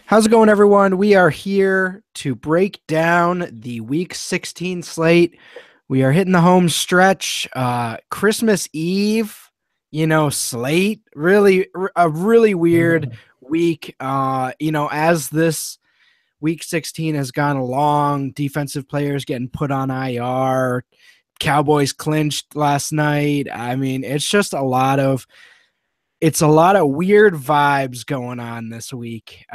How's it going, everyone? We are here to break down the Week 16 slate. We are hitting the home stretch. Christmas Eve, slate. Really, a really weird week. As this Week 16 has gone along, defensive players getting put on IR. Cowboys clinched last night. I mean, it's a lot of weird vibes going on this week.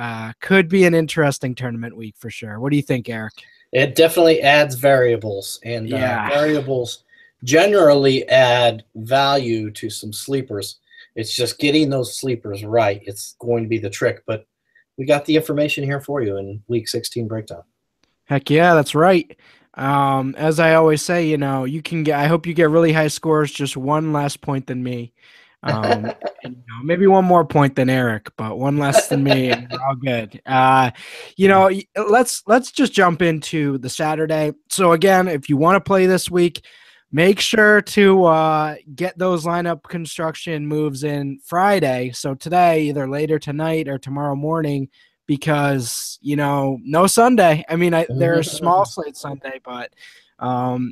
Could be an interesting tournament week for sure. What do you think, Eric? It definitely adds variables, and variables generally add value to some sleepers. It's just getting those sleepers right. It's going to be the trick, but we got the information here for you in Week 16 breakdown. Heck yeah, that's right. As I always say, you can get. I hope you get really high scores, just one less point than me. Maybe one more point than Eric, but one less than me, and we're all good. Let's just jump into the Saturday. So again, if you want to play this week, make sure to get those lineup construction moves in Friday. So today, either later tonight or tomorrow morning, because no Sunday. I mean, there's small slate Sunday, but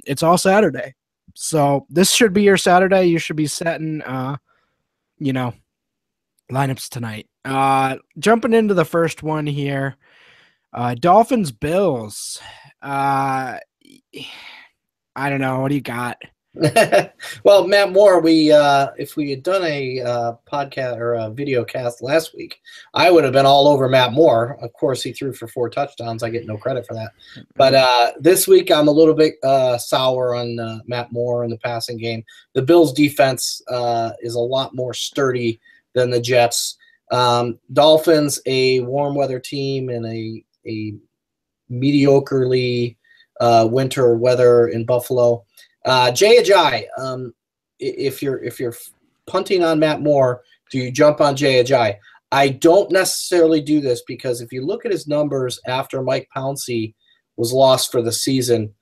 it's all Saturday. So this should be your Saturday. You should be setting lineups tonight. Jumping into the first one here, Dolphins Bills. I don't know. What do you got? Well, Matt Moore, if we had done a podcast or a video cast last week, I would have been all over Matt Moore. Of course, he threw for 4 touchdowns. I get no credit for that. But this week, I'm a little bit sour on Matt Moore in the passing game. The Bills' defense is a lot more sturdy than the Jets. Dolphins, a warm weather team in a mediocrely winter weather in Buffalo. Jay Ajayi, if you're punting on Matt Moore, do you jump on Jay Ajayi? I don't necessarily do this because if you look at his numbers after Mike Pouncey was lost for the season,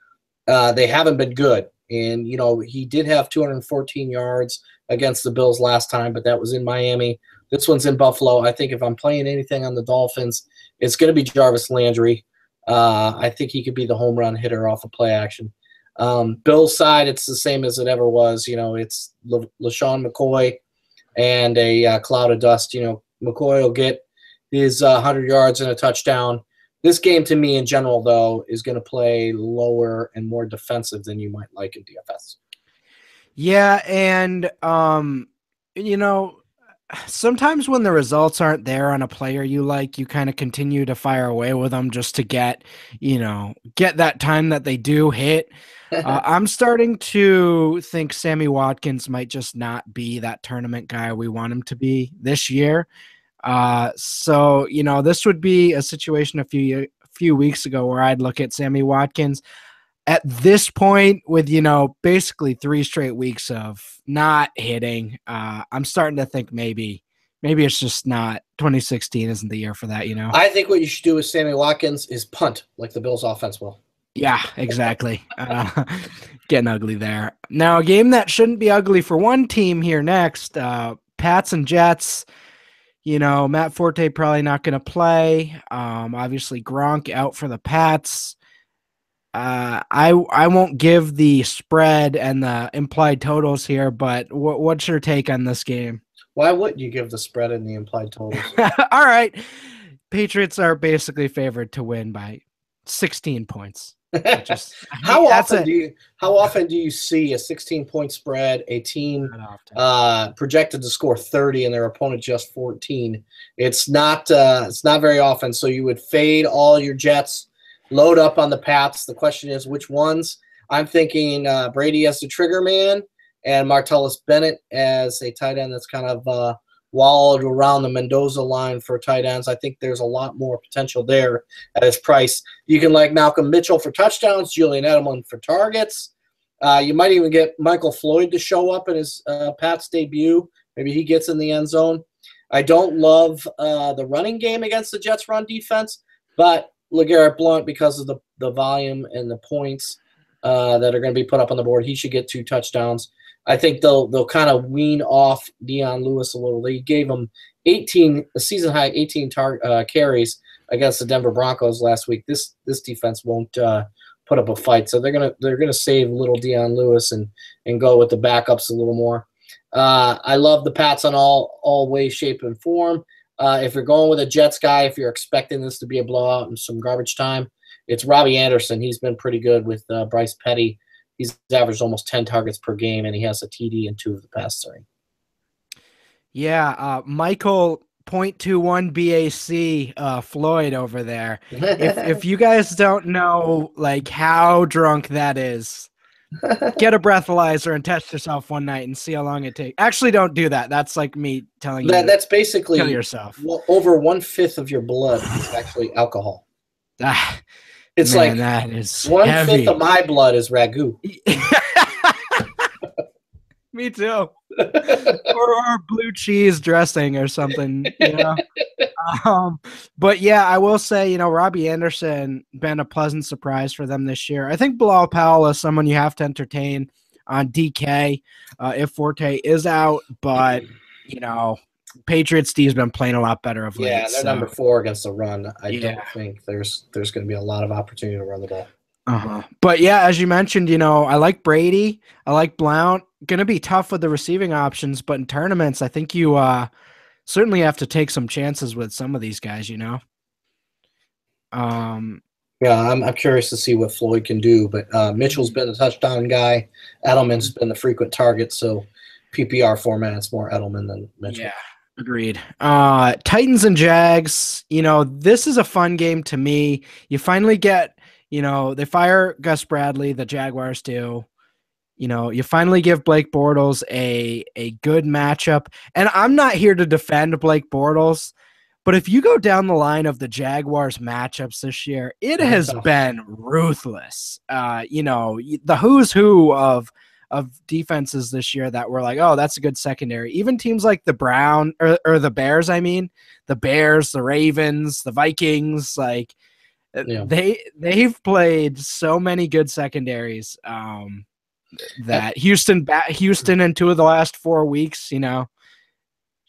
they haven't been good. And, he did have 214 yards against the Bills last time, but that was in Miami. This one's in Buffalo. I think if I'm playing anything on the Dolphins, it's going to be Jarvis Landry. I think he could be the home run hitter off of play action. Bill's side, it's the same as it ever was. It's LaShawn McCoy and a cloud of dust. McCoy will get his 100 yards and a touchdown. This game, to me, in general, though, is going to play lower and more defensive than you might like in DFS. Yeah, and, sometimes when the results aren't there on a player you like, you kind of continue to fire away with them just to get that time that they do hit. I'm starting to think Sammy Watkins might just not be that tournament guy we want him to be this year. So this would be a situation a few weeks ago where I'd look at Sammy Watkins at this point with, basically 3 straight weeks of not hitting. I'm starting to think maybe it's just not 2016 isn't the year for that, I think what you should do with Sammy Watkins is punt like the Bills offense will. Yeah, exactly. Getting ugly there. Now, a game that shouldn't be ugly for one team here next, Pats and Jets. Matt Forte probably not going to play. Obviously, Gronk out for the Pats. I won't give the spread and the implied totals here, but what's your take on this game? Why wouldn't you give the spread and the implied totals? All right. Patriots are basically favored to win by 16 points. How often do you see a 16-point spread, a team projected to score 30 and their opponent just 14? It's not very often. So you would fade all your Jets, load up on the Pats. The question is which ones. I'm thinking Brady as the trigger man and Martellus Bennett as a tight end that's kind of wallowed around the Mendoza line for tight ends. I think there's a lot more potential there at his price. You can like Malcolm Mitchell for touchdowns, Julian Edelman for targets. You might even get Michael Floyd to show up in his Pats debut. Maybe he gets in the end zone. I don't love the running game against the Jets run defense, but LeGarrette Blount, because of the volume and the points that are going to be put up on the board, he should get 2 touchdowns. I think they'll kind of wean off Dion Lewis a little. They gave him a season high 18 carries against the Denver Broncos last week. This defense won't put up a fight, so they're gonna save little Dion Lewis and go with the backups a little more. I love the Pats on all ways, shape, and form. If you're going with a Jets guy, if you're expecting this to be a blowout and some garbage time, it's Robbie Anderson. He's been pretty good with Bryce Petty. He's averaged almost 10 targets per game, and he has a TD in 2 of the past 3. Yeah, Michael .21 BAC Floyd over there. If you guys don't know like how drunk that is, get a breathalyzer and test yourself one night and see how long it takes. Actually, don't do that. That's like me telling you that's basically kill yourself. Over 1/5 of your blood is actually alcohol. It's man, like that is 1/5 of my blood is ragu. Me too. or blue cheese dressing or something, you know. But yeah, I will say, you know, Robbie Anderson been a pleasant surprise for them this year. I think Bilal Powell is someone you have to entertain on DK if Forte is out, but you know, Patriots D has been playing a lot better of late. Yeah, they're number 4 against the run. I don't think there's going to be a lot of opportunity to run the ball. But yeah, as you mentioned, you know, I like Brady. I like Blount. Going to be tough with the receiving options, but in tournaments, I think you certainly have to take some chances with some of these guys, you know? Yeah, I'm curious to see what Floyd can do, but Mitchell's been a touchdown guy. Edelman's been the frequent target, so PPR format, it's more Edelman than Mitchell. Yeah, agreed. Titans and Jags, you know, this is a fun game to me. You finally get, you know, they fire Gus Bradley, the Jaguars do. You know, you finally give Blake Bortles a good matchup. And I'm not here to defend Blake Bortles, but if you go down the line of the Jaguars matchups this year, it has been ruthless. You know, the who's who of defenses this year that were like, oh, that's a good secondary. Even teams like the the Bears, the Bears, the Ravens, the Vikings, like they've played so many good secondaries. That Houston in 2 of the last 4 weeks, you know,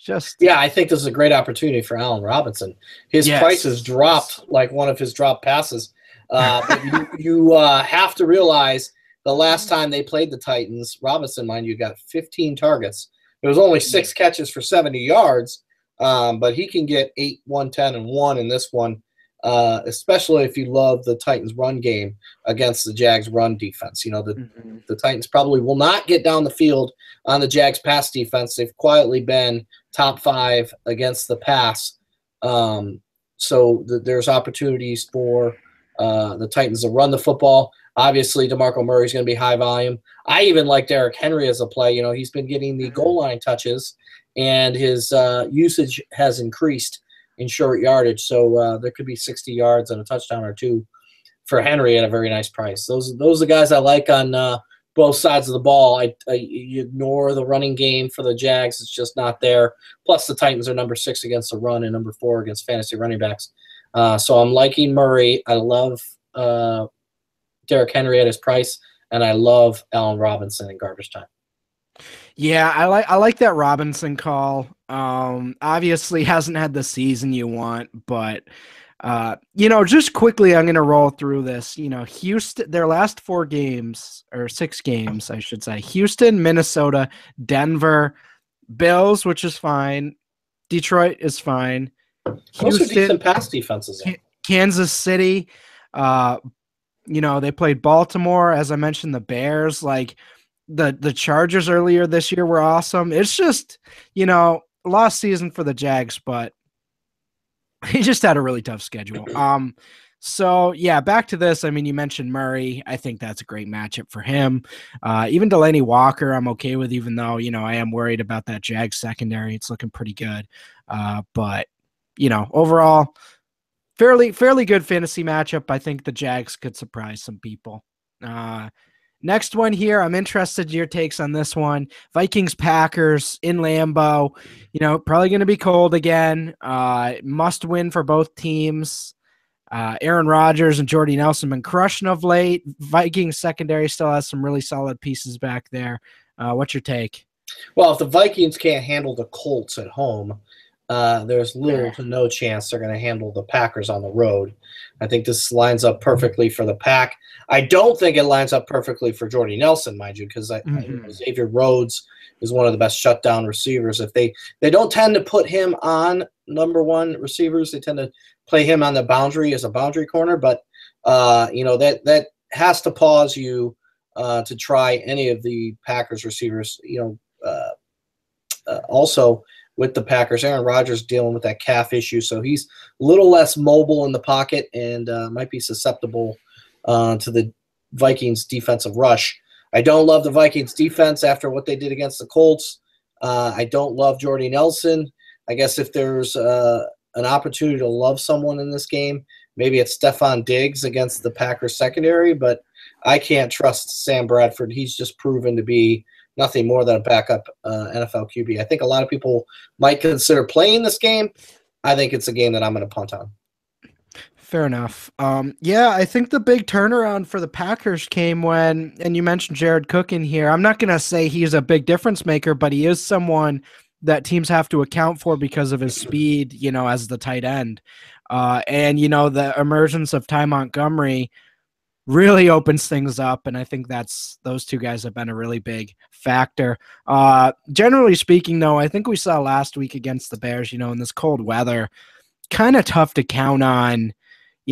I think this is a great opportunity for Allen Robinson. His price has dropped like one of his drop passes. But you have to realize the last time they played the Titans, Robinson, mind you, got 15 targets. It was only 6 catches for 70 yards, but he can get 8, 110, and 1 in this one. Especially if you love the Titans run game against the Jags run defense. You know, the Titans probably will not get down the field on the Jags pass defense. They've quietly been top 5 against the pass. So there's opportunities for the Titans to run the football. Obviously, DeMarco Murray's going to be high volume. I even like Derrick Henry as a play. You know, he's been getting the goal line touches, and his usage has increased in short yardage, so there could be 60 yards and a touchdown or 2 for Henry at a very nice price. Those are the guys I like on both sides of the ball. You ignore the running game for the Jags; it's just not there. Plus, the Titans are number 6 against the run and number 4 against fantasy running backs. So I'm liking Murray. I love Derrick Henry at his price, and I love Allen Robinson in garbage time. Yeah, I like that Robinson call. Obviously hasn't had the season you want, but you know, just quickly, I'm going to roll through this. You know, Houston, their last 4 games or 6 games, I should say, Houston, Minnesota, Denver, Bills, which is fine. Detroit is fine. Those are decent pass defenses. Kansas City, you know, they played Baltimore, as I mentioned, the Bears, like the Chargers earlier this year were awesome. It's just, you know, lost season for the Jags, but he just had a really tough schedule. So yeah, back to this. I mean, you mentioned Murray. I think that's a great matchup for him. Even Delaney Walker, I'm okay with, even though, you know, I am worried about that Jags secondary. It's looking pretty good. But you know, overall, fairly good fantasy matchup. I think the Jags could surprise some people. Next one here, I'm interested in your takes on this one. Vikings Packers in Lambeau. You know, probably going to be cold again. Must win for both teams. Aaron Rodgers and Jordy Nelson been crushing of late. Vikings secondary still has some really solid pieces back there. What's your take? Well, if the Vikings can't handle the Colts at home, there's little to no chance they're going to handle the Packers on the road. I think this lines up perfectly for the Pack. I don't think it lines up perfectly for Jordy Nelson, mind you, because Xavier Rhodes is one of the best shutdown receivers. If they don't tend to put him on number one receivers, they tend to play him on the boundary as a boundary corner. But that has to pause you to try any of the Packers receivers. Also with the Packers, Aaron Rodgers dealing with that calf issue, so he's a little less mobile in the pocket and might be susceptible to the Vikings defensive rush. I don't love the Vikings defense after what they did against the Colts. I don't love Jordy Nelson. I guess if there's an opportunity to love someone in this game, maybe it's Stephon Diggs against the Packers secondary, but I can't trust Sam Bradford. He's just proven to be nothing more than a backup NFL QB. I think a lot of people might consider playing this game. I think it's a game that I'm going to punt on. Fair enough. I think the big turnaround for the Packers came when, and you mentioned Jared Cook in here. I'm not going to say he's a big difference maker, but he is someone that teams have to account for because of his speed, as the tight end. And the emergence of Ty Montgomery really opens things up, and I think those two guys have been a really big factor. Generally speaking, though, I think we saw last week against the Bears, in this cold weather, kind of tough to count on,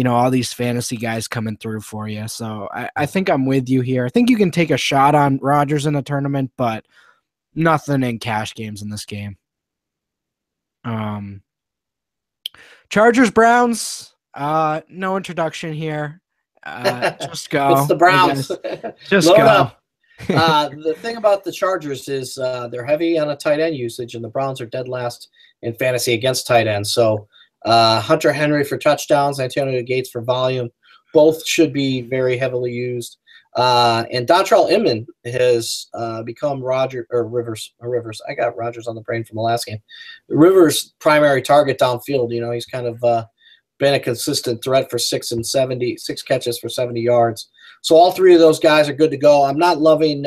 all these fantasy guys coming through for you. So I think I'm with you here. I think you can take a shot on Rodgers in a tournament, but nothing in cash games in this game. Chargers, Browns, no introduction here. Just go. It's the Browns. Just go. Up. The thing about the Chargers is they're heavy on a tight end usage, and the Browns are dead last in fantasy against tight ends. So Hunter Henry for touchdowns, Antonio Gates for volume, both should be very heavily used. And Dontrell Inman has become Rivers. I got Rodgers on the brain from the last game. Rivers' primary target downfield. He's kind of been a consistent threat for 6 catches for 70 yards. So all three of those guys are good to go. I'm not loving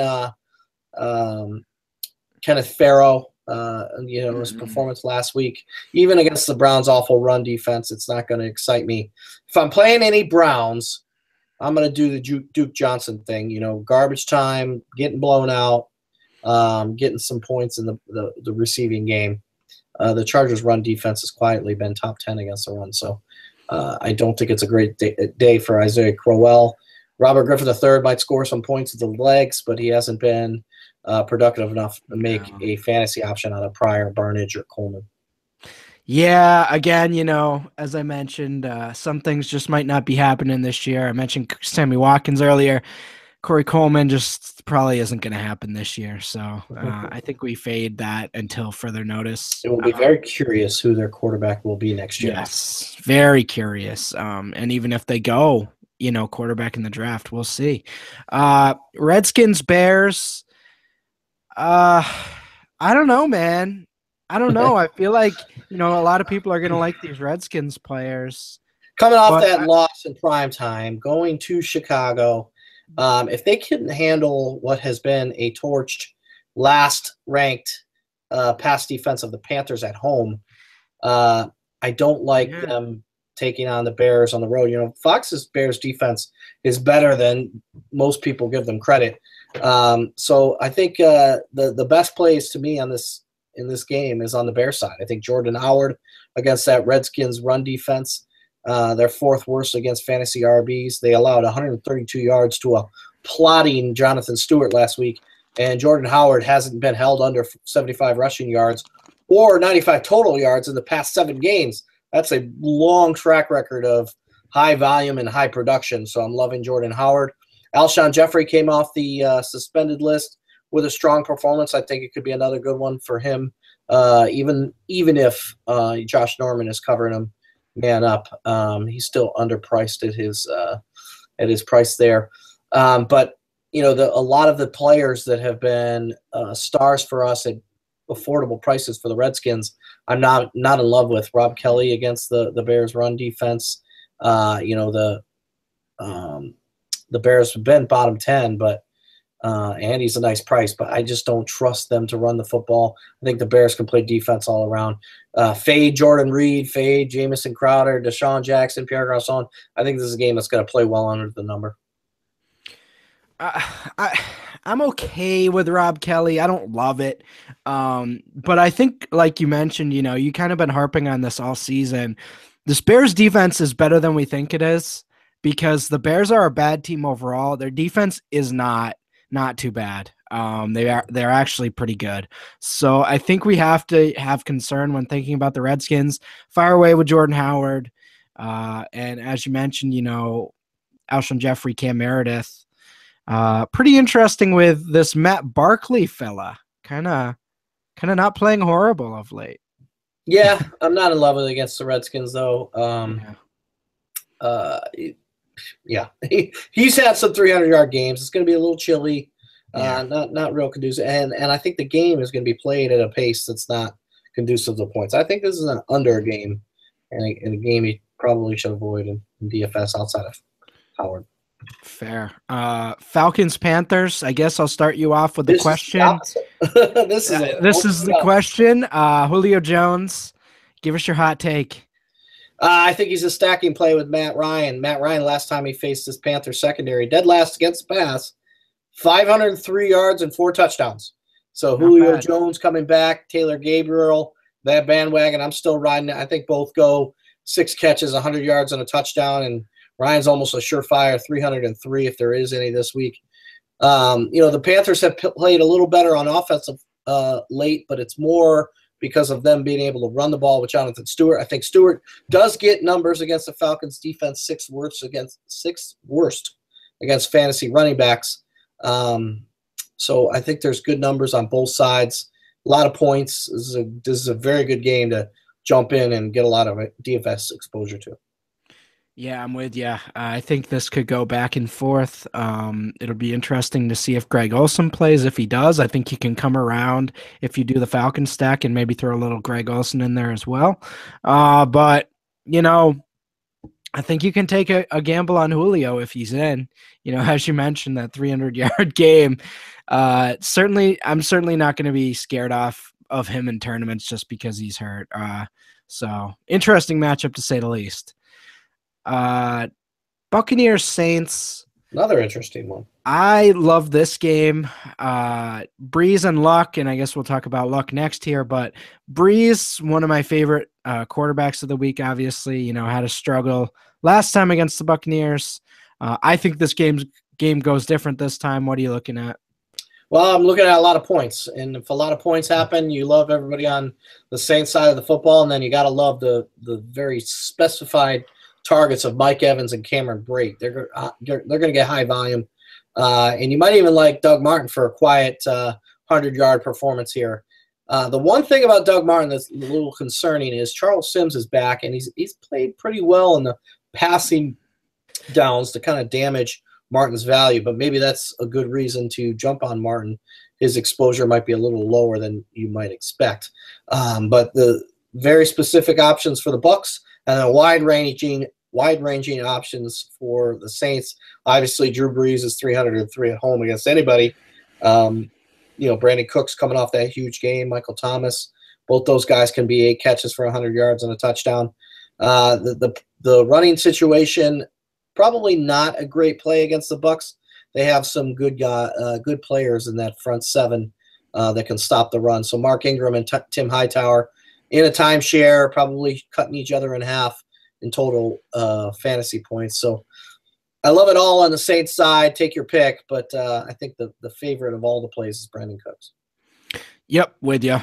Kenneth Farrow. His performance last week, even against the Browns' awful run defense, it's not going to excite me. If I'm playing any Browns, I'm going to do the Duke Johnson thing, garbage time, getting blown out, getting some points in the receiving game. The Chargers' run defense has quietly been top 10 against the run, so I don't think it's a great day for Isaiah Crowell. Robert Griffin III might score some points with the legs, but he hasn't been productive enough to make a fantasy option out of Pryor, Barnidge, or Coleman. Yeah, again, as I mentioned, some things just might not be happening this year. I mentioned Sammy Watkins earlier. Corey Coleman just probably isn't going to happen this year. So I think we fade that until further notice. It will be very curious who their quarterback will be next year. Yes, very curious. And even if they go, quarterback in the draft, we'll see. Redskins, Bears. I don't know, man. I don't know. I feel like, a lot of people are going to like these Redskins players. Coming off that loss in primetime, going to Chicago, if they couldn't handle what has been a torched last-ranked pass defense of the Panthers at home, I don't like them taking on the Bears on the road. Fox's Bears defense is better than most people give them credit. So I think the best plays to me in this game is on the Bears side. I think Jordan Howard against that Redskins run defense. They're fourth worst against fantasy RBs. They allowed 132 yards to a plodding Jonathan Stewart last week, and Jordan Howard hasn't been held under 75 rushing yards or 95 total yards in the past 7 games. That's a long track record of high volume and high production, so I'm loving Jordan Howard. Alshon Jeffrey came off the suspended list with a strong performance. I think it could be another good one for him, even if Josh Norman is covering him man up. He's still underpriced at his price there. But a lot of the players that have been stars for us at affordable prices for the Redskins, I'm not in love with. Rob Kelly against the Bears run defense. The Bears have been bottom 10, but and he's a nice price, but I just don't trust them to run the football. I think the Bears can play defense all around. Fade Jordan Reed, fade Jamison Crowder, Deshaun Jackson, Pierre Garçon. I think this is a game that's going to play well under the number. I'm okay with Rob Kelly. I don't love it. But I think, like you mentioned, you kind of been harping on this all season. This Bears defense is better than we think it is because the Bears are a bad team overall. Their defense is not too bad. They're actually pretty good. So I think we have to have concern when thinking about the Redskins. Fire away with Jordan Howard. And as you mentioned, Alshon Jeffrey, Cam Meredith. Pretty interesting with this Matt Barkley fella. Kind of not playing horrible of late. Yeah, I'm not in love with it against the Redskins though. Yeah, he's had some 300-yard games. It's going to be a little chilly. Not real conducive, and I think the game is going to be played at a pace that's not conducive to points. I think this is an under game, and a game you probably should avoid in DFS outside of Howard. Fair. Falcons Panthers. I guess I'll start you off with the question. This is the question. Julio Jones, give us your hot take. I think he's a stacking play with Matt Ryan. Matt Ryan, last time he faced this Panthers secondary, dead last against the pass. 503 yards and 4 touchdowns. So Julio Jones coming back, Taylor Gabriel, that bandwagon, I'm still riding it. I think both go 6 catches, 100 yards and a touchdown, and Ryan's almost a surefire 303 if there is any this week. The Panthers have played a little better on offensive late, but it's more because of them being able to run the ball with Jonathan Stewart. I think Stewart does get numbers against the Falcons defense, 6th worst against fantasy running backs. So I think there's good numbers on both sides. A lot of points. This is a very good game to jump in and get a lot of DFS exposure to. Yeah, I'm with you. I think this could go back and forth. It'll be interesting to see if Greg Olsen plays. If he does, I think he can come around if you do the Falcon stack and maybe throw a little Greg Olsen in there as well. But, I think you can take a gamble on Julio if he's in. As you mentioned, that 300-yard game. I'm certainly not going to be scared off of him in tournaments just because he's hurt. So interesting matchup to say the least. Buccaneers Saints. Another interesting one. I love this game. Breeze and Luck, and I guess we'll talk about Luck next here, but Breeze, one of my favorite quarterbacks of the week, obviously, had a struggle last time against the Buccaneers. I think this game goes different this time. What are you looking at? Well, I'm looking at a lot of points, and if a lot of points happen, you love everybody on the Saints side of the football, and then you got to love the very specified targets of Mike Evans and Cameron Brate. They're going to get high volume. And you might even like Doug Martin for a quiet 100-yard performance here. The one thing about Doug Martin that's a little concerning is Charles Sims is back, and he's played pretty well in the passing downs to kind of damage Martin's value, but maybe that's a good reason to jump on Martin. His exposure might be a little lower than you might expect. But the very specific options for the Bucs and then wide-ranging options for the Saints. Obviously, Drew Brees is 303 at home against anybody. Brandon Cooks coming off that huge game. Michael Thomas. Both those guys can be 8 catches for 100 yards and a touchdown. The running situation, probably not a great play against the Bucs. They have some good players in that front 7 that can stop the run. So Mark Ingram and Tim Hightower in a timeshare, probably cutting each other in half in total fantasy points. So I love it all on the Saints side. Take your pick, but I think the favorite of all the plays is Brandon Cooks. Yep, with you.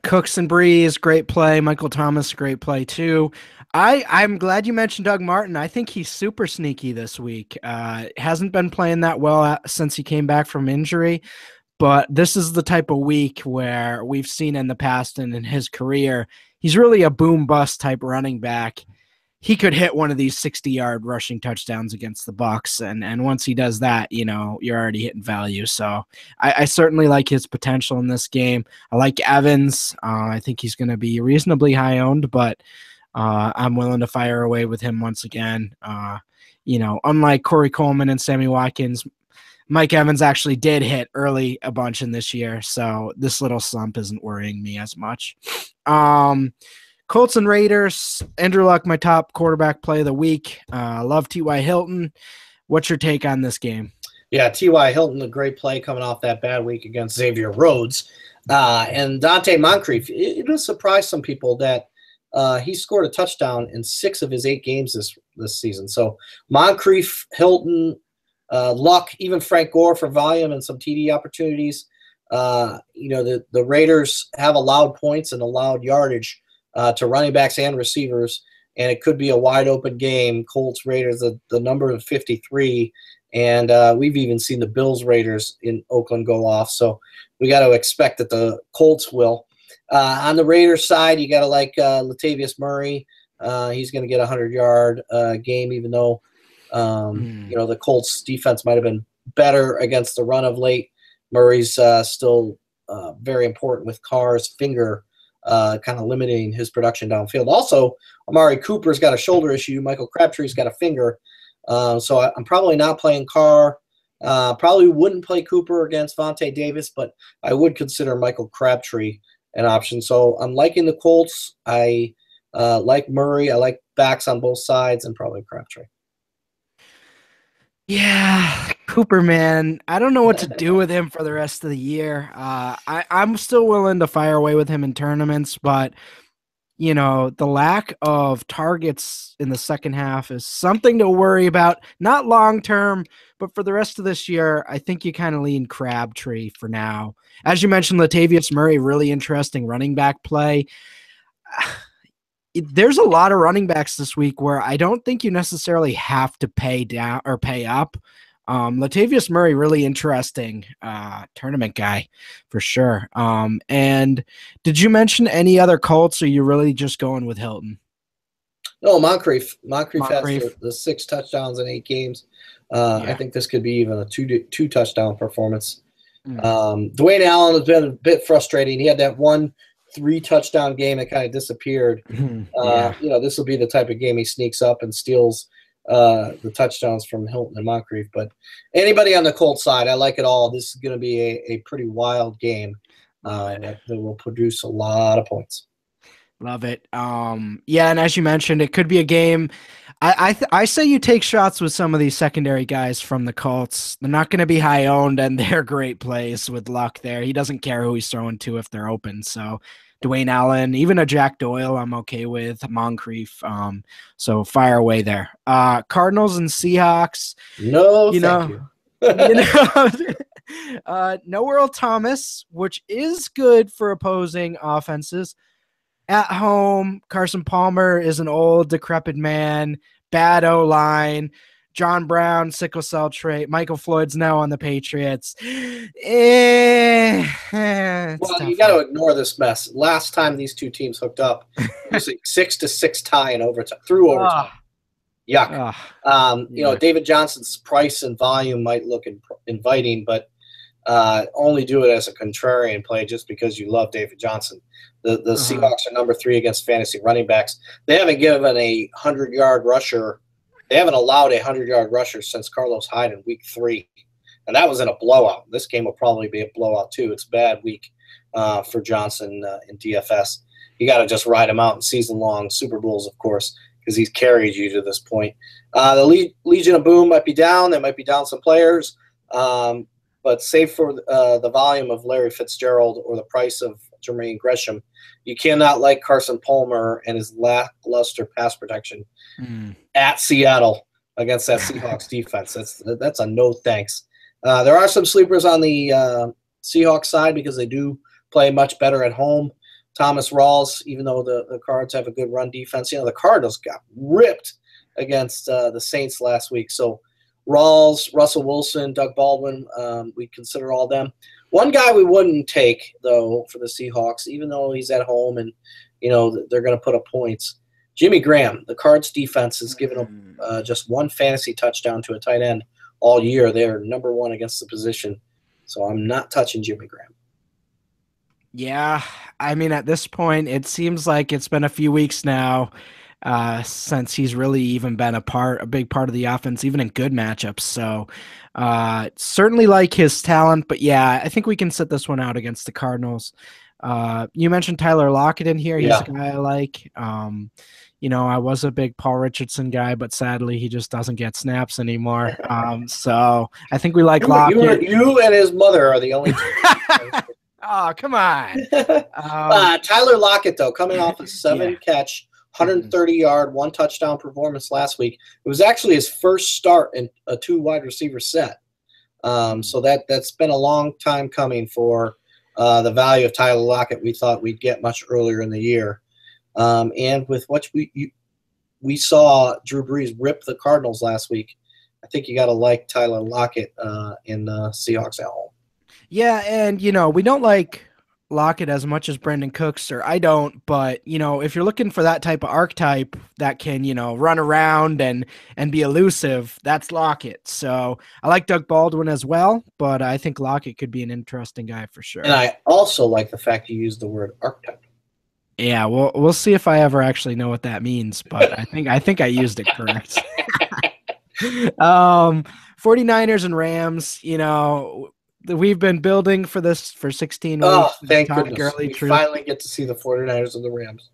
Cooks and Breeze, great play. Michael Thomas, great play too. I'm glad you mentioned Doug Martin. I think he's super sneaky this week. Hasn't been playing that well since he came back from injury. But this is the type of week where we've seen in the past and in his career, he's really a boom-bust type running back. He could hit one of these 60-yard rushing touchdowns against the Bucs, and once he does that, you're already hitting value. So I certainly like his potential in this game. I like Evans. I think he's going to be reasonably high-owned, but I'm willing to fire away with him once again. Unlike Corey Coleman and Sammy Watkins, Mike Evans actually did hit early a bunch in this year, so this little slump isn't worrying me as much. Colts and Raiders. Andrew Luck, my top quarterback play of the week. Love T.Y. Hilton. What's your take on this game? Yeah, T.Y. Hilton, a great play coming off that bad week against Xavier Rhodes. And Dante Moncrief, it'll surprise some people that he scored a touchdown in 6 of his 8 games this season. So Moncrief, Hilton, Luck, even Frank Gore for volume and some TD opportunities. The Raiders have allowed points and allowed yardage to running backs and receivers, and it could be a wide open game. Colts Raiders, the number of 53, and we've even seen the Bills Raiders in Oakland go off. So we got to expect that the Colts will. On the Raiders side, you got to like Latavius Murray. He's going to get a 100-yard game, even though the Colts defense might have been better against the run of late. Murray's still very important with Carr's finger kind of limiting his production downfield. Also, Amari Cooper's got a shoulder issue. Michael Crabtree's got a finger. So I'm probably not playing Carr. Probably wouldn't play Cooper against Vontae Davis, but I would consider Michael Crabtree an option. So I'm liking the Colts. I like Murray. I like backs on both sides, and probably Crabtree. Yeah, Cooper, man. I don't know what to do with him for the rest of the year. I'm still willing to fire away with him in tournaments, but the lack of targets in the second half is something to worry about. Not long term, but for the rest of this year, I think you kind of lean Crabtree for now. As you mentioned, Latavius Murray, really interesting running back play. There's a lot of running backs this week where I don't think you necessarily have to pay down or pay up. Latavius Murray, really interesting tournament guy for sure. And did you mention any other Colts, or are you really just going with Hilton? No, Moncrief. Moncrief has the 6 touchdowns in 8 games. I think this could be even a two touchdown performance. Dwayne Allen has been a bit frustrating. He had that 1 3-touchdown game that kind of disappeared. This will be the type of game he sneaks up and steals the touchdowns from Hilton and Moncrief. But anybody on the Colts side, I like it all. This is going to be a pretty wild game that will produce a lot of points. Love it. And as you mentioned, it could be a game. I say you take shots with some of these secondary guys from the Colts. They're not going to be high owned, and they're great plays with Luck there. He doesn't care who he's throwing to if they're open. So Dwayne Allen, even a Jack Doyle, I'm okay with. Moncrief. So fire away there. Cardinals and Seahawks. Thank you. No Earl Thomas, which is good for opposing offenses. At home, Carson Palmer is an old, decrepit man. Bad O-line. John Brown, sickle cell trait. Michael Floyd's now on the Patriots. Well, you got to ignore this mess. Last time these two teams hooked up, it was a 6-6 tie in overtime, through overtime. Yuck. David Johnson's price and volume might look inviting, but only do it as a contrarian play just because you love David Johnson. The Seahawks are number 3 against fantasy running backs. They haven't given a 100-yard rusher. They haven't allowed a 100-yard rusher since Carlos Hyde in week 3. And that was in a blowout. This game will probably be a blowout too. It's a bad week for Johnson in DFS. You got to just ride him out in season-long Super Bowls, of course, because he's carried you to this point. The Legion of Boom might be down. They might be down some players. But save for the volume of Larry Fitzgerald or the price of Jermaine Gresham, you cannot like Carson Palmer and his lackluster pass protection at Seattle against that Seahawks defense. That's a no thanks. There are some sleepers on the Seahawks side because they do play much better at home. Thomas Rawls, even though the Cards have a good run defense, the Cardinals got ripped against the Saints last week. So Rawls, Russell Wilson, Doug Baldwin, we consider all them. One guy we wouldn't take, though, for the Seahawks, even though he's at home and, they're going to put up points. Jimmy Graham, the Cards defense has given him just 1 fantasy touchdown to a tight end all year. They're number 1 against the position. So I'm not touching Jimmy Graham. Yeah, I mean, at this point, it seems like it's been a few weeks now. since he's really even been a big part of the offense, even in good matchups. So certainly like his talent, but yeah, I think we can sit this one out against the Cardinals. You mentioned Tyler Lockett in here. He's a guy I like. I was a big Paul Richardson guy, but sadly he just doesn't get snaps anymore. So I think we like Lockett. You and his mother are the only two. Oh, come on. Tyler Lockett, though, coming off a 7-catch, 130-yard, 1-touchdown performance last week. It was actually his first start in a 2-wide receiver set. So that's been a long time coming for the value of Tyler Lockett. We thought we'd get much earlier in the year. And with what we saw Drew Brees rip the Cardinals last week, I think you got to like Tyler Lockett in the Seahawks at home. Yeah, and, we don't like Lockett as much as Brandon Cooks, or I don't, but, if you're looking for that type of archetype that can, run around and be elusive, that's Lockett. So I like Doug Baldwin as well, but I think Lockett could be an interesting guy for sure. And I also like the fact you used the word archetype. Yeah, we'll see if I ever actually know what that means, but I think I used it correct. 49ers and Rams, we've been building for this for 16 weeks. Oh, thank goodness. We finally get to see the 49ers and the Rams.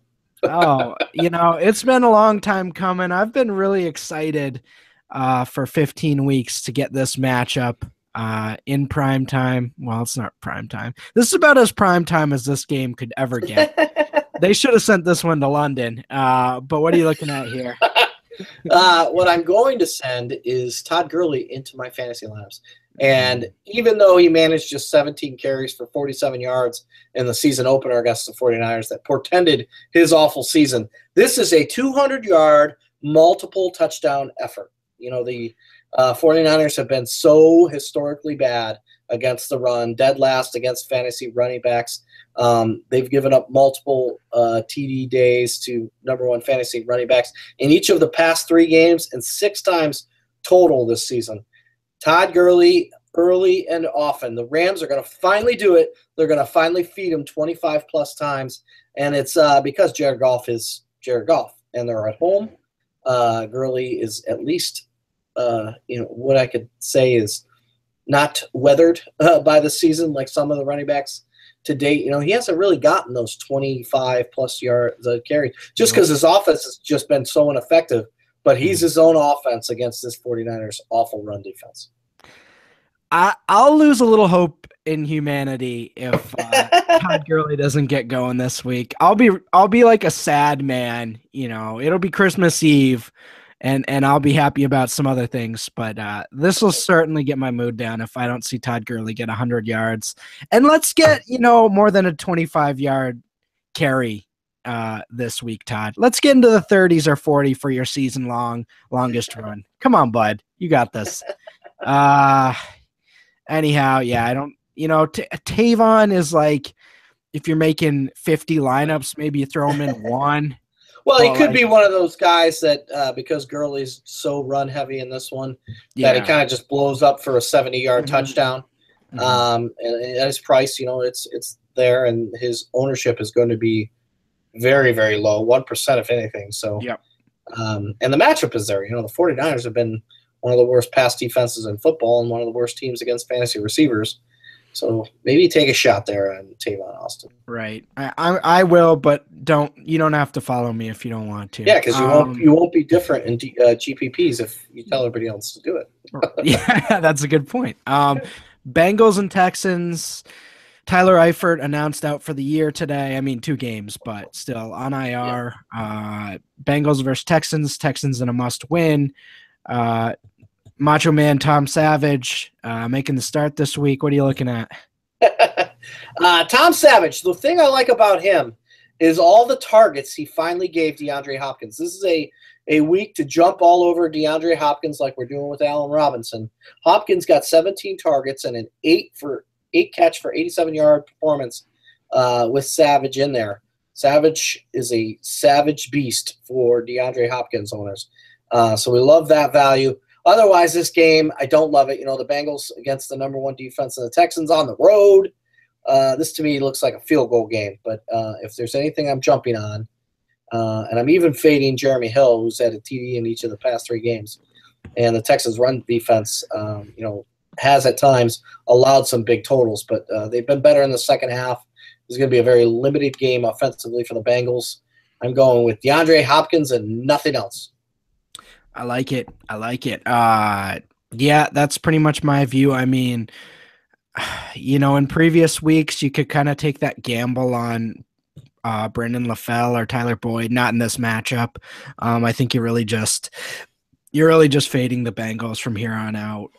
It's been a long time coming. I've been really excited for 15 weeks to get this matchup in prime time. Well, it's not prime time. This is about as prime time as this game could ever get. They should have sent this one to London. But what are you looking at here? What I'm going to send is Todd Gurley into my fantasy lineups. And even though he managed just 17 carries for 47 yards in the season opener against the 49ers that portended his awful season, this is a 200-yard, multiple touchdown effort. The 49ers have been so historically bad against the run, dead last against fantasy running backs. They've given up multiple TD days to number one fantasy running backs in each of the past 3 games and 6 times total this season. Todd Gurley, early and often. The Rams are going to finally do it. They're going to finally feed him 25-plus times, and it's because Jared Goff is Jared Goff, and they're at home. Gurley is at least, what I could say is not weathered by the season like some of the running backs to date. He hasn't really gotten those 25-plus yards carries just because his offense has just been so ineffective. But he's his own offense against this 49ers awful run defense. I'll lose a little hope in humanity if Todd Gurley doesn't get going this week. I'll be like a sad man. It'll be Christmas Eve, and I'll be happy about some other things. But this will certainly get my mood down if I don't see Todd Gurley get 100 yards. And let's get more than a 25-yard carry this week, Todd. Let's get into the 30s or 40 for your season longest run. Come on, bud. You got this. Anyhow, yeah, I don't, Tavon is like, if you're making 50 lineups, maybe you throw him in one. Well, he could be one of those guys that, because Gurley's so run heavy in this one, that he kind of just blows up for a 70-yard touchdown. And at his price, it's there, and his ownership is going to be very, very low, 1% if anything. So, and the matchup is there. The 49ers have been one of the worst pass defenses in football and one of the worst teams against fantasy receivers. So maybe take a shot there on Tavon Austin. Right. I will, but you don't have to follow me if you don't want to. Yeah, because you won't be different in GPPs if you tell everybody else to do it. Yeah, that's a good point. Bengals and Texans. Tyler Eifert announced out for the year today. I mean, 2 games, but still on IR. Bengals versus Texans. Texans in a must-win. Macho Man Tom Savage making the start this week. What are you looking at? Tom Savage, the thing I like about him is all the targets he finally gave DeAndre Hopkins. This is a week to jump all over DeAndre Hopkins like we're doing with Allen Robinson. Hopkins got 17 targets and an 8 catch for 87-yard performance with Savage in there. Savage is a savage beast for DeAndre Hopkins owners. So we love that value. Otherwise, this game, I don't love it. The Bengals against the number 1 defense and the Texans on the road. This, to me, looks like a field goal game. But if there's anything I'm jumping on, And I'm even fading Jeremy Hill, who's had a TD in each of the past 3 games. And the Texans' run defense, has at times allowed some big totals, but they've been better in the second half. It's going to be a very limited game offensively for the Bengals. I'm going with DeAndre Hopkins and nothing else. I like it. Yeah, that's pretty much my view. I mean, in previous weeks, you could kind of take that gamble on Brendan LaFell or Tyler Boyd. Not in this matchup. I think you're really just fading the Bengals from here on out.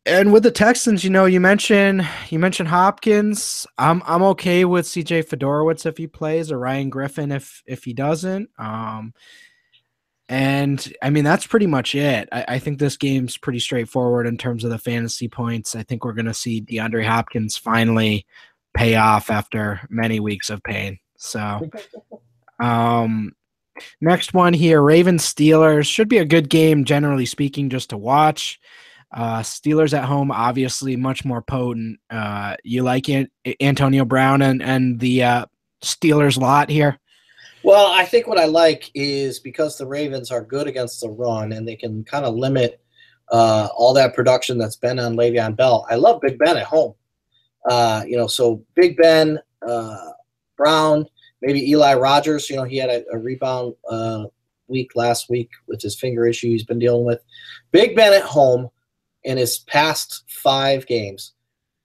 And with the Texans, you mentioned Hopkins. I'm okay with CJ Fedorowicz if he plays, or Ryan Griffin if he doesn't. And I mean, that's pretty much it. I think this game's pretty straightforward in terms of the fantasy points. I think we're going to see DeAndre Hopkins finally pay off after many weeks of pain. So, next one here, Ravens Steelers should be a good game, generally speaking, just to watch. Steelers at home, obviously much more potent. You like it, Antonio Brown and the Steelers lot here? Well, I think what I like is because the Ravens are good against the run and they can kind of limit all that production that's been on Le'Veon Bell. I love Big Ben at home. So Big Ben, Brown, maybe Eli Rogers. He had a rebound week last week with his finger issue he's been dealing with. Big Ben at home in his past 5 games,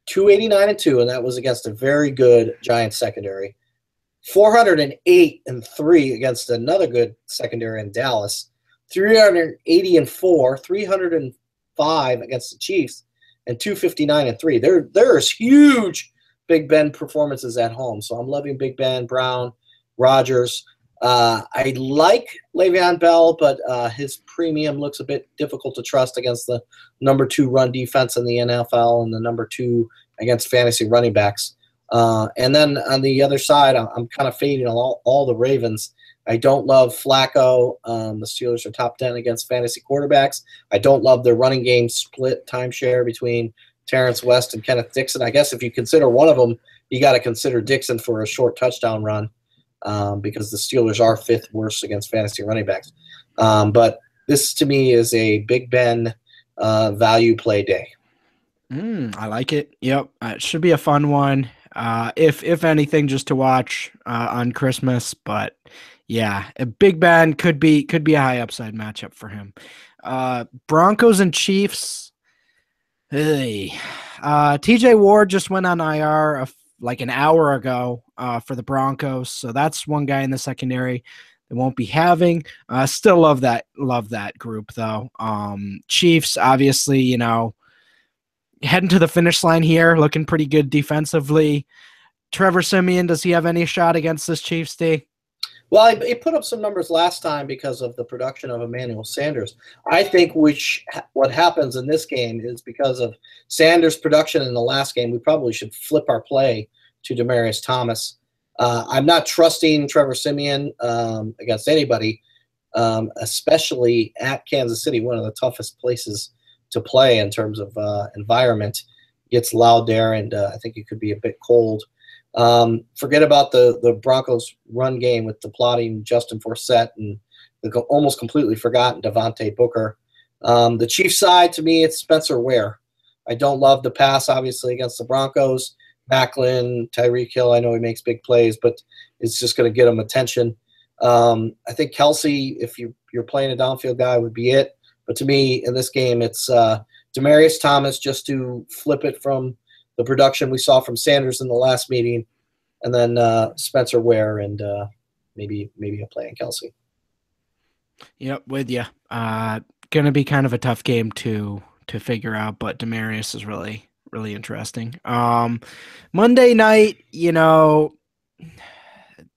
289-2, and that was against a very good Giants secondary. 408-3 against another good secondary in Dallas. 380-4, 305 against the Chiefs, and 259-3. There's huge Big Ben performances at home. So I'm loving Big Ben, Brown, Rodgers. I like Le'Veon Bell, but his premium looks a bit difficult to trust against the number 2 run defense in the NFL and the number 2 against fantasy running backs. And then on the other side, I'm kind of fading all the Ravens. I don't love Flacco. The Steelers are top 10 against fantasy quarterbacks. I don't love their running game split timeshare between Terrence West and Kenneth Dixon. I guess if you consider one of them, you got to consider Dixon for a short touchdown run because the Steelers are 5th worst against fantasy running backs. But this, to me, is a Big Ben value play day. I like it. Yep. It should be a fun one. If anything, just to watch on Christmas. But yeah, Big Ben could be a high upside matchup for him. Broncos and Chiefs. Hey. TJ Ward just went on IR like an hour ago for the Broncos, so that's one guy in the secondary they won't be having. Still love that group though. Chiefs, obviously, heading to the finish line here, looking pretty good defensively. Trevor Siemian, does he have any shot against this Chiefs D? Well, he put up some numbers last time because of the production of Emmanuel Sanders. I think what happens in this game is because of Sanders' production in the last game, we probably should flip our play to Demaryius Thomas. I'm not trusting Trevor Siemian against anybody, especially at Kansas City, one of the toughest places to play in terms of environment. It gets loud there, and I think it could be a bit cold. Forget about the Broncos run game with the plotting Justin Forsett and the almost completely forgotten Devontae Booker. The Chiefs side, to me, it's Spencer Ware. I don't love the pass, obviously, against the Broncos. Macklin, Tyreek Hill, I know he makes big plays, but it's just going to get him attention. I think Kelsey, if you're playing a downfield guy, would be it. But to me, in this game, it's Demaryius Thomas just to flip it from the production we saw from Sanders in the last meeting, and then Spencer Ware and maybe a play in Kelsey. Yep, with you. Going to be kind of a tough game to figure out, but Demaryius is really, really interesting. Monday night,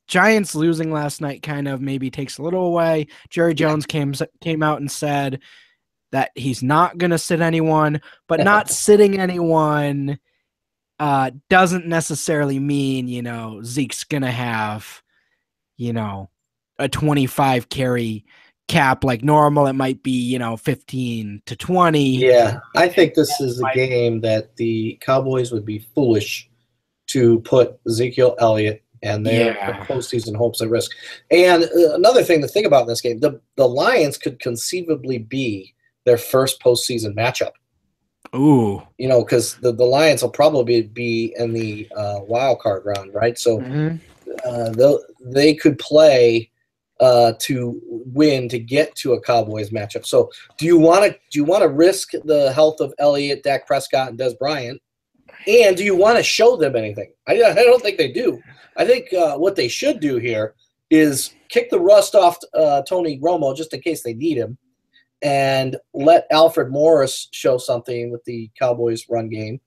Giants losing last night kind of maybe takes a little away. Jerry Jones came out and said that he's not going to sit anyone, but not sitting anyone doesn't necessarily mean, Zeke's going to have, a 25 carry cap like normal. It might be, 15 to 20. Yeah, I think this is a game that the Cowboys would be foolish to put Ezekiel Elliott and their Yeah. postseason hopes at risk. And another thing to think about in this game, the Lions could conceivably be their first postseason matchup. Ooh. Because the Lions will probably be in the wild card round, right? So they could play to win to get to a Cowboys matchup. So do you want to risk the health of Elliott, Dak Prescott, and Des Bryant? And do you want to show them anything? I don't think they do. I think what they should do here is kick the rust off Tony Romo just in case they need him, and let Alfred Morris show something with the Cowboys run game.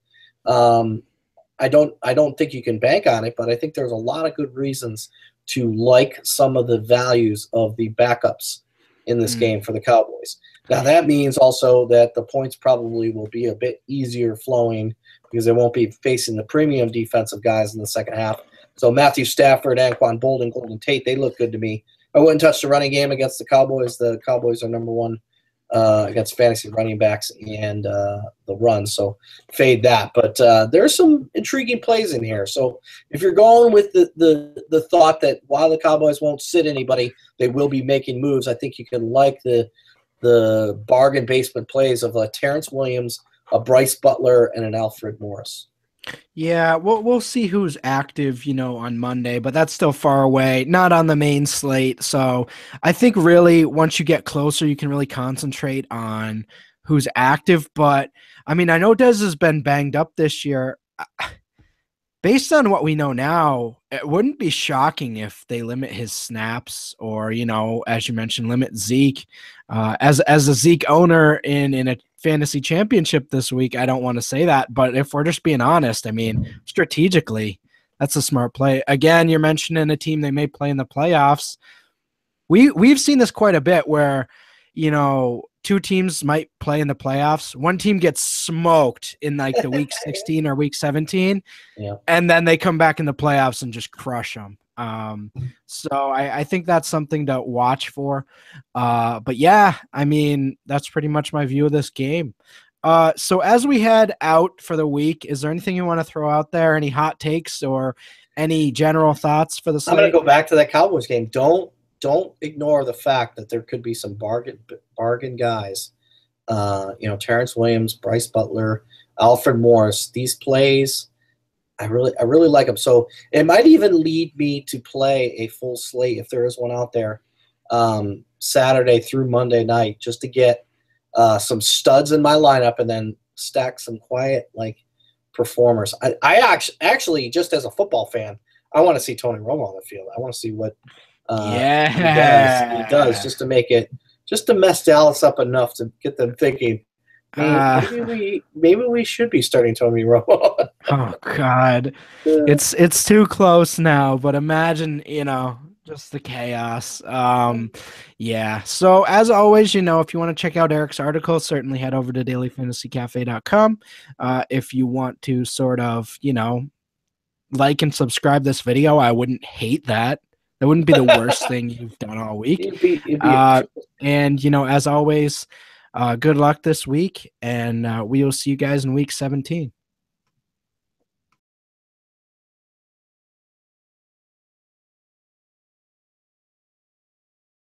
I don't think you can bank on it, but I think there's a lot of good reasons to like some of the values of the backups in this game for the Cowboys. Now, that means also that the points probably will be a bit easier flowing because they won't be facing the premium defensive guys in the second half. So Matthew Stafford, Anquan Bolden, Golden Tate, they look good to me. I wouldn't touch the running game against the Cowboys. The Cowboys are number one against fantasy running backs and the run, so fade that. But there's some intriguing plays in here. So if you're going with the thought that while the Cowboys won't sit anybody, they will be making moves, I think you can like the bargain basement plays of a Terrence Williams, a Bryce Butler, and an Alfred Morris. Yeah, we'll see who's active, on Monday, but that's still far away, not on the main slate. So I think really once you get closer, you can really concentrate on who's active. But I mean, I know Dez has been banged up this year. Based on what we know now, it wouldn't be shocking if they limit his snaps or, as you mentioned, limit Zeke. As a Zeke owner in a fantasy championship this week, I don't want to say that, but if we're just being honest, I mean, strategically, that's a smart play. Again, you're mentioning a team they may play in the playoffs. We've seen this quite a bit where, two teams might play in the playoffs. One team gets smoked in like the week 16 or week 17, and then they come back in the playoffs and just crush them. So I think that's something to watch for. But yeah, I mean, that's pretty much my view of this game. So as we head out for the week, is there anything you want to throw out there? Any hot takes or any general thoughts for the slate? I'm going to go back to that Cowboys game. Don't ignore the fact that there could be some bargain guys. Terrence Williams, Bryce Butler, Alfred Morris. These plays, I really like them. So it might even lead me to play a full slate if there is one out there, Saturday through Monday night, just to get some studs in my lineup and then stack some quiet performers. I actually, just as a football fan, I want to see Tony Romo on the field. I want to see what. He does just to mess Dallas up enough to get them thinking, maybe we should be starting Tony Romo. Oh God, it's too close now. But imagine, just the chaos. Yeah. So as always, if you want to check out Eric's article, certainly head over to dailyfantasycafe.com. If you want to sort of, like and subscribe this video, I wouldn't hate that. That wouldn't be the worst thing you've done all week. And, as always, good luck this week, and we will see you guys in week 17.